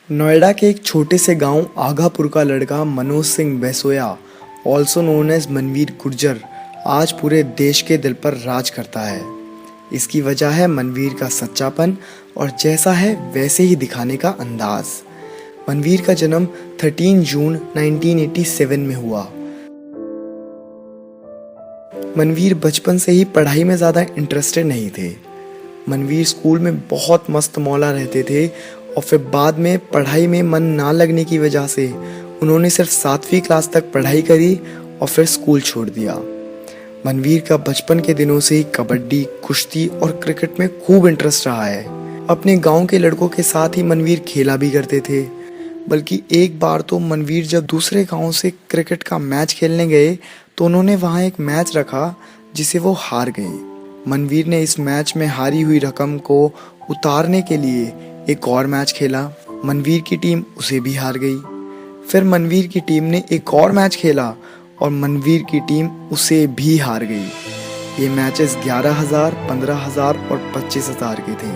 नोएडा के एक छोटे से गांव आगापुर का लड़का Manoj Singh Baisoya, also known as Manveer Gurjar, आज पूरे देश के दिल पर राज करता है। इसकी वजह है मनवीर का सच्चापन और जैसा है वैसे ही दिखाने का अंदाज। मनवीर का जन्म 13 जून 1987 में हुआ। मनवीर बचपन से ही पढ़ाई में ज़्यादा इंटरेस्टेड नहीं थे। मनवीर स्कूल में बहुत मस्त मौला रहते थे और फिर बाद में पढ़ाई में मन ना लगने की वजह से उन्होंने सिर्फ 7वीं क्लास तक पढ़ाई करी और फिर स्कूल छोड़ दिया। मनवीर का बचपन के दिनों से ही कबड्डी, कुश्ती और क्रिकेट में खूब इंटरेस्ट रहा है। अपने गांव के लड़कों के साथ ही मनवीर खेला भी करते थे। बल्कि एक बार तो मनवीर जब दूसरे गांव से क्रिकेट का मैच खेलने गए तो उन्होंने वहां एक मैच रखा जिसे वो हार गए। मनवीर ने इस मैच में हारी हुई रकम को उतारने के लिए एक और मैच खेला। मनवीर की टीम उसे भी हार गई। फिर मनवीर की टीम ने एक और मैच खेला और मनवीर की टीम उसे भी हार गई। ये मैचेस 11,000, 15,000 और 25,000 के थे।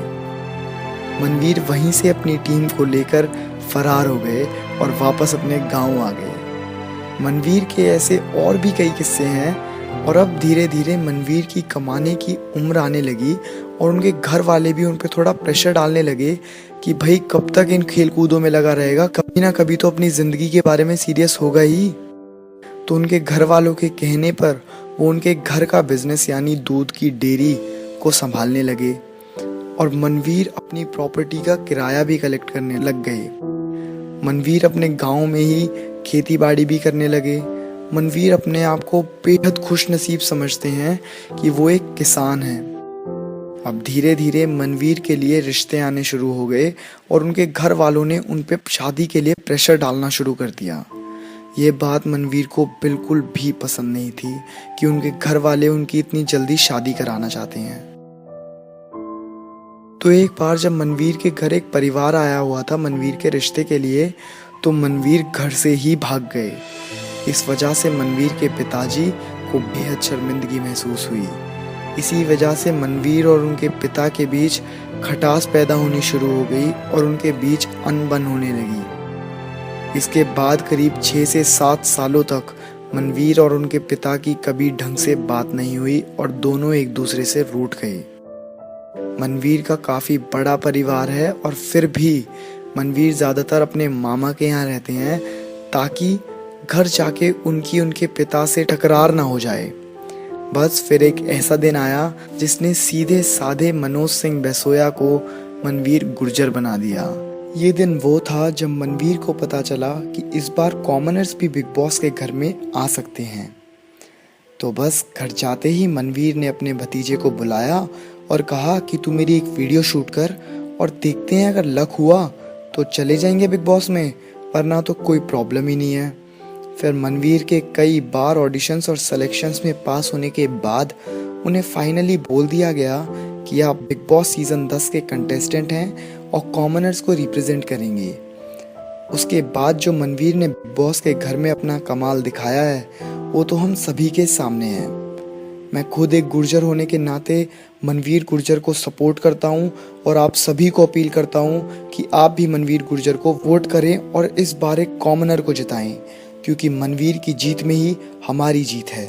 मनवीर वहीं से अपनी टीम को लेकर फरार हो गए और वापस अपने गांव आ गए। मनवीर के ऐसे और भी कई किस्से हैं और अब धीरे धीरे मनवीर की कमाने की उम्र आने लगी और उनके घर वाले भी उन पर थोड़ा प्रेशर डालने लगे कि भाई कब तक इन खेल कूदों में लगा रहेगा, कभी ना कभी तो अपनी ज़िंदगी के बारे में सीरियस होगा ही। तो उनके घर वालों के कहने पर वो उनके घर का बिजनेस यानी दूध की डेयरी को संभालने लगे और मनवीर अपनी प्रॉपर्टी का किराया भी कलेक्ट करने लग गए। मनवीर अपने गांव में ही खेती बाड़ी भी करने लगे। मनवीर अपने आप को बेहद खुश नसीब समझते हैं कि वो एक किसान है। अब धीरे धीरे मनवीर के लिए रिश्ते आने शुरू हो गए और उनके घर वालों ने उन पे शादी के लिए प्रेशर डालना शुरू कर दिया। ये बात मनवीर को बिल्कुल भी पसंद नहीं थी कि उनके घर वाले उनकी इतनी जल्दी शादी कराना चाहते हैं। तो एक बार जब मनवीर के घर एक परिवार आया हुआ था मनवीर के रिश्ते के लिए, तो मनवीर घर से ही भाग गए। इस वजह से मनवीर के पिताजी को बेहद शर्मिंदगी महसूस हुई। इसी वजह से मनवीर और उनके पिता के बीच खटास पैदा होनी शुरू हो गई और उनके बीच अनबन होने लगी। इसके बाद करीब 6 से 7 सालों तक मनवीर और उनके पिता की कभी ढंग से बात नहीं हुई और दोनों एक दूसरे से रूठ गए। मनवीर का काफ़ी बड़ा परिवार है और फिर भी मनवीर ज़्यादातर अपने मामा के यहाँ रहते हैं ताकि घर जाके उनके पिता से टकरार ना हो जाए। बस फिर एक ऐसा दिन आया जिसने सीधे साधे मनोज सिंह बैसोया को मनवीर गुर्जर बना दिया। ये दिन वो था जब मनवीर को पता चला कि इस बार कॉमनर्स भी बिग बॉस के घर में आ सकते हैं। तो बस घर जाते ही मनवीर ने अपने भतीजे को बुलाया और कहा कि तू मेरी एक वीडियो शूट कर और देखते हैं अगर लक हुआ तो चले जाएंगे बिग बॉस में, वरना तो कोई प्रॉब्लम ही नहीं है। फिर मनवीर के कई बार ऑडिशंस और सिलेक्शंस में पास होने के बाद उन्हें फाइनली बोल दिया गया कि आप बिग बॉस सीज़न 10 के कंटेस्टेंट हैं और कॉमनर्स को रिप्रेजेंट करेंगे। उसके बाद जो मनवीर ने बिग बॉस के घर में अपना कमाल दिखाया है वो तो हम सभी के सामने है। मैं खुद एक गुर्जर होने के नाते मनवीर गुर्जर को सपोर्ट करता हूं और आप सभी को अपील करता हूं कि आप भी मनवीर गुर्जर को वोट करें और इस बार एक कॉमनर को जिताएं, क्योंकि मनवीर की जीत में ही हमारी जीत है।